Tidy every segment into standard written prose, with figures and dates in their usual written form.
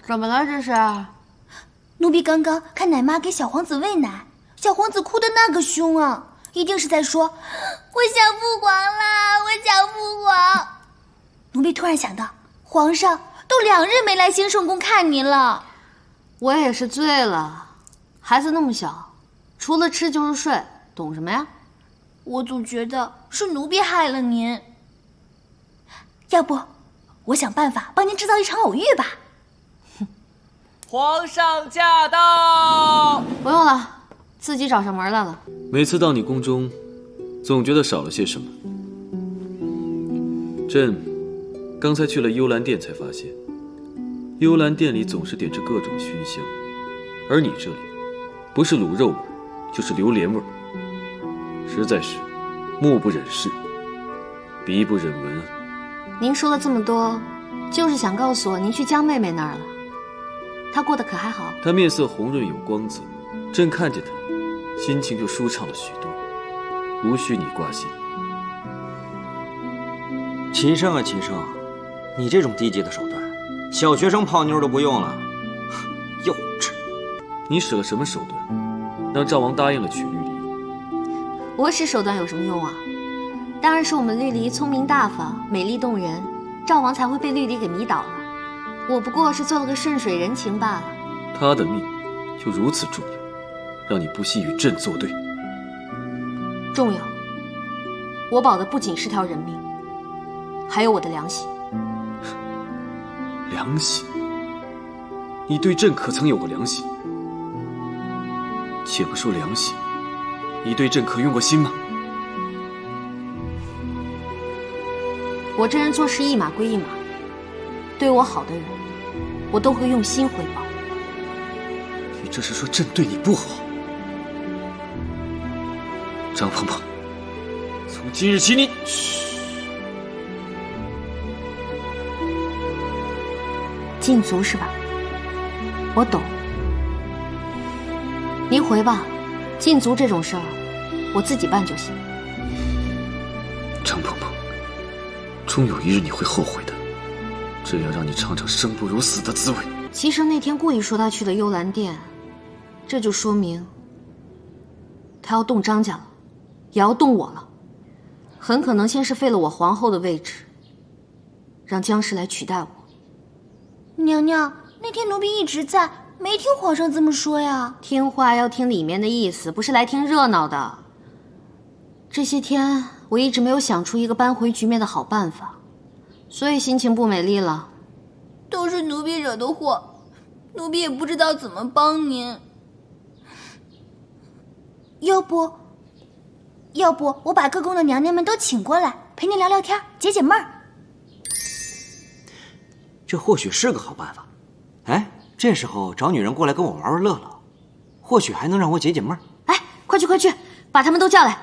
怎么了这是？奴婢刚刚看奶妈给小皇子喂奶，小皇子哭得那个凶啊，一定是在说我想父皇啦，我想父皇。奴婢突然想到，皇上都2日没来兴圣宫看您了。我也是醉了，孩子那么小，除了吃就是睡，懂什么呀？我总觉得是奴婢害了您。要不，我想办法帮您制造一场偶遇吧。皇上驾到！不用了，自己找上门来了。每次到你宫中，总觉得少了些什么。朕刚才去了幽兰殿，才发现，幽兰殿里总是点着各种熏香，而你这里，不是卤肉味，就是榴莲味，实在是目不忍视，鼻不忍闻啊。您说了这么多，就是想告诉我您去江妹妹那儿了。她过得可还好？她面色红润有光泽，朕看见她，心情就舒畅了许多，无需你挂心。齐生啊，齐生，你这种低级的手段，小学生泡妞都不用了，幼稚！你使了什么手段，让赵王答应了娶绿篱？我使手段有什么用啊？当然是我们绿篱聪明大方、美丽动人，赵王才会被绿篱给迷倒了。我不过是做了个顺水人情罢了。他的命就如此重要，让你不惜与朕作对。重要。我保的不仅是条人命，还有我的良心。良心？你对朕可曾有过良心？且不说良心，你对朕可用过心吗？我这人做事一码归一码，对我好的人，我都会用心回报。你这是说朕对你不好？张鹏鹏，从今日起你……禁足是吧？我懂。您回吧，禁足这种事儿，我自己办就行。张鹏鹏，终有一日你会后悔的，朕要让你尝尝生不如死的滋味。齐生那天故意说他去了幽兰殿，这就说明他要动张家了，也要动我了。很可能先是废了我皇后的位置，让姜氏来取代我。娘娘，那天奴婢一直在，没听皇上这么说呀。听话要听里面的意思，不是来听热闹的。这些天我一直没有想出一个扳回局面的好办法，所以心情不美丽了。都是奴婢惹的祸，奴婢也不知道怎么帮您。要不我把各宫的娘娘们都请过来，陪您聊聊天，解解闷儿。这或许是个好办法。哎，这时候找女人过来跟我玩玩乐乐，或许还能让我解解闷儿。哎，快去快去，把他们都叫来。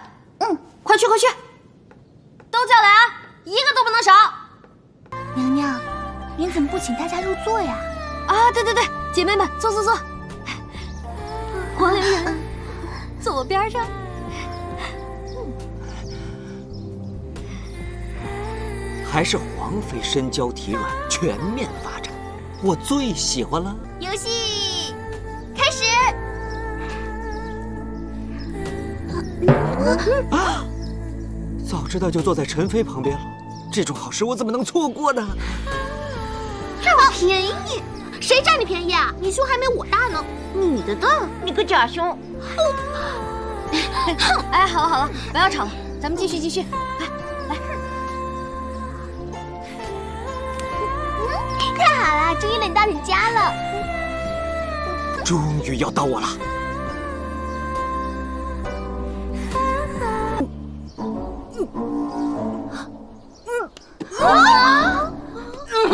快去快去，都叫来啊，一个都不能少。娘娘，您怎么不请大家入座呀？啊，对对对，姐妹们，坐坐坐。黄陵人，坐我边上。还是皇妃身娇体软，全面发展，我最喜欢了。游戏开始。啊！早知道就坐在陈妃旁边了，这种好事我怎么能错过呢？占我便宜？谁占你便宜啊？你胸还没我大呢，女的的，你个假胸！哎，好了好了，不要吵了，咱们继续。来，太好了，终于轮到你家了。终于要到我了。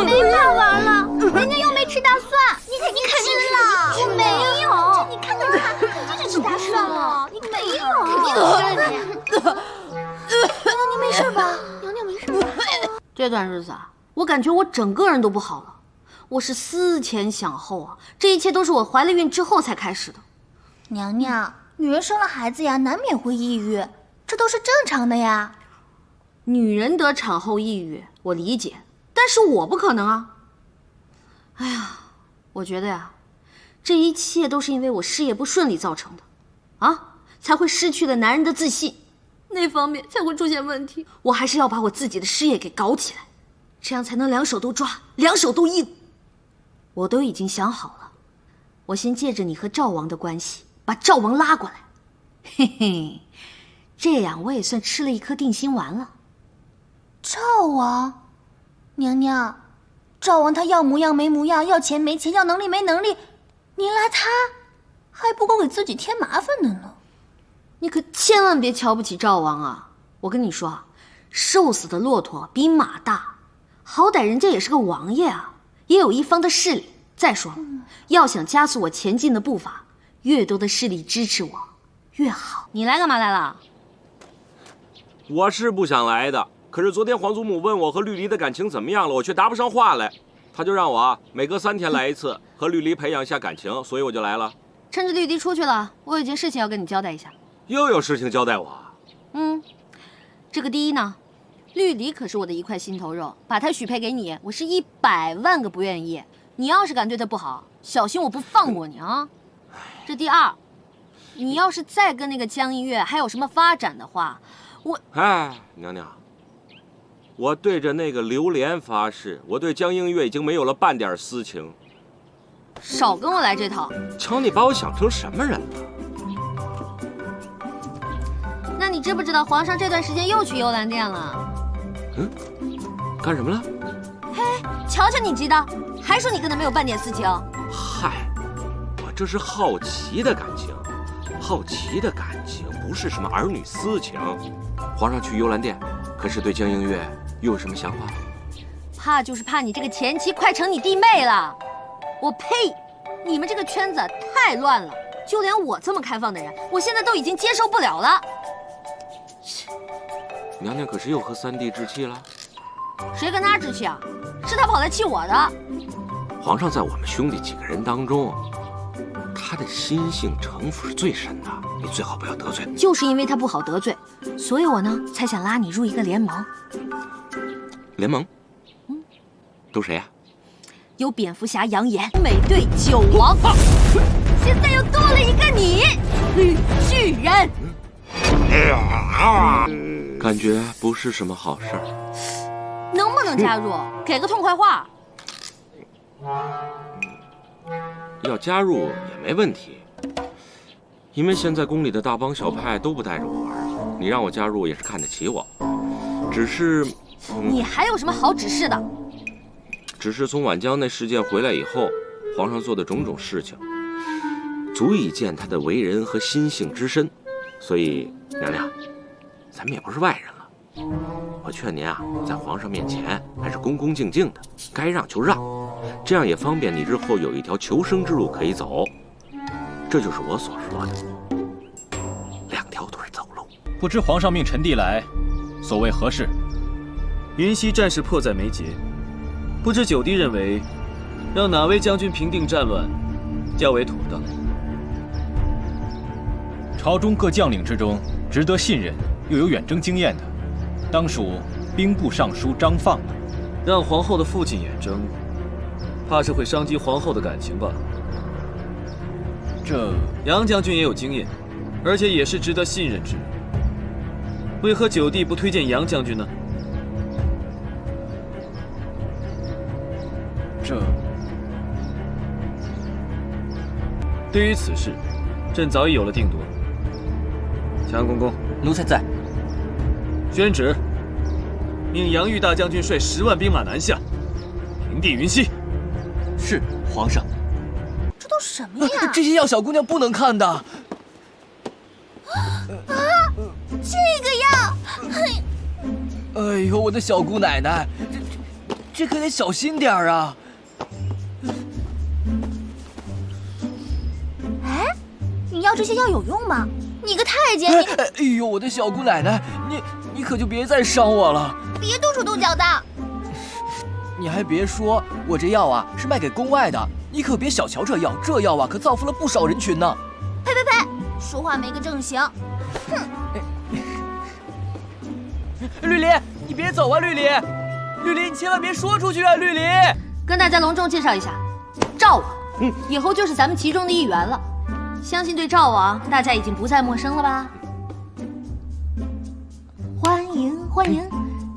没法玩了，人家又没吃大蒜，你肯定吃了。我没有，你看看他，你就是吃大蒜了，你没有，肯定是你。娘娘，您没事吧？娘娘没事吧？这段日子啊，我感觉我整个人都不好了，我是思前想后啊，这一切都是我怀了孕之后才开始的。娘娘，女人生了孩子呀，难免会抑郁，这都是正常的呀。女人得产后抑郁，我理解，但是我不可能啊。哎呀，我觉得呀，这一切都是因为我事业不顺利造成的，啊，才会失去了男人的自信，那方面才会出现问题。我还是要把我自己的事业给搞起来，这样才能两手都抓，两手都硬。我都已经想好了，我先借着你和赵王的关系，把赵王拉过来，嘿嘿，这样我也算吃了一颗定心丸了。赵王，娘娘，赵王他要模样没模样，要钱没钱，要能力没能力，您拉他，还不够给自己添麻烦的呢。你可千万别瞧不起赵王啊！我跟你说啊，瘦死的骆驼比马大，好歹人家也是个王爷啊，也有一方的势力。再说了，要想加速我前进的步伐，越多的势力支持我，越好。你来干嘛来了？我是不想来的，可是昨天皇祖母问我和绿篱的感情怎么样了，我却答不上话来。她就让我每隔3天来一次，和绿篱培养一下感情，所以我就来了。趁着绿篱出去了，我有件事情要跟你交代一下。又有事情交代我？这个第一呢，绿篱可是我的一块心头肉，把她许配给你，我是100万个不愿意。你要是敢对她不好，小心我不放过你啊！这第二，你要是再跟那个江映月还有什么发展的话，娘娘，我对着那个榴莲发誓，我对江映月已经没有了半点私情。少跟我来这套！瞧你把我想成什么人了？那你知不知道皇上这段时间又去幽兰殿了？干什么了？嘿，瞧瞧你急的，还说你跟他没有半点私情。嗨，我这是好奇的感情，好奇的感情不是什么儿女私情。皇上去幽兰殿，可是对江映月又有什么想法？怕就是怕你这个前妻快成你弟妹了。我呸！你们这个圈子太乱了，就连我这么开放的人，我现在都已经接受不了了。娘娘可是又和3弟置气了？谁跟他置气啊？是他跑来气我的。皇上在我们兄弟几个人当中，他的心性城府是最深的，你最好不要得罪。就是因为他不好得罪，所以我呢才想拉你入一个联盟。联盟？都谁呀？有蝙蝠侠杨言、美队九王，现在又多了一个你，绿巨人。感觉不是什么好事儿。能不能加入？给个痛快话。要加入也没问题，因为现在宫里的大帮小派都不带着我玩了，你让我加入也是看得起我。只是，你还有什么好指示的？只是从宛江那事件回来以后，皇上做的种种事情，足以见他的为人和心性之深。所以，娘娘，咱们也不是外人了。我劝您啊，在皇上面前还是恭恭敬敬的，该让就让，这样也方便你日后有一条求生之路可以走。这就是我所说的2条腿走路。不知皇上命臣弟来，所谓何事？云溪战事迫在眉睫，不知九弟认为，让哪位将军平定战乱，较为妥当？朝中各将领之中，值得信任又有远征经验的，当属兵部尚书张放了。让皇后的父亲远征，怕是会伤及皇后的感情吧？这杨将军也有经验，而且也是值得信任之人，为何九弟不推荐杨将军呢？这对于此事，朕早已有了定夺。强公公，奴才在。宣旨，命杨玉大将军率10万兵马南下，平定云溪。是皇上。这都什么呀？这些要小姑娘不能看的。啊，这个呀！哎呦，我的小姑奶奶，这可得小心点儿啊！哎，你要这些药有用吗？你个太监，你哎呦，我的小姑奶奶，你可就别再伤我了。别动手动脚的。你还别说，我这药啊是卖给宫外的，你可别小瞧这药，这药啊可造福了不少人群呢。呸呸呸，说话没个正形。哼！绿篱，你别走啊，绿篱，绿篱，你千万别说出去啊，绿篱。跟大家隆重介绍一下，赵王以后就是咱们其中的一员了。相信对赵王大家已经不再陌生了吧？欢迎欢迎，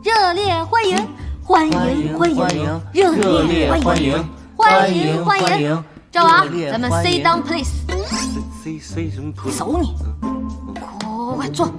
热烈欢迎！欢迎欢迎，热烈欢迎！欢迎欢迎！赵王，咱们 sit down please。 C 什么 please？ 走你！快坐。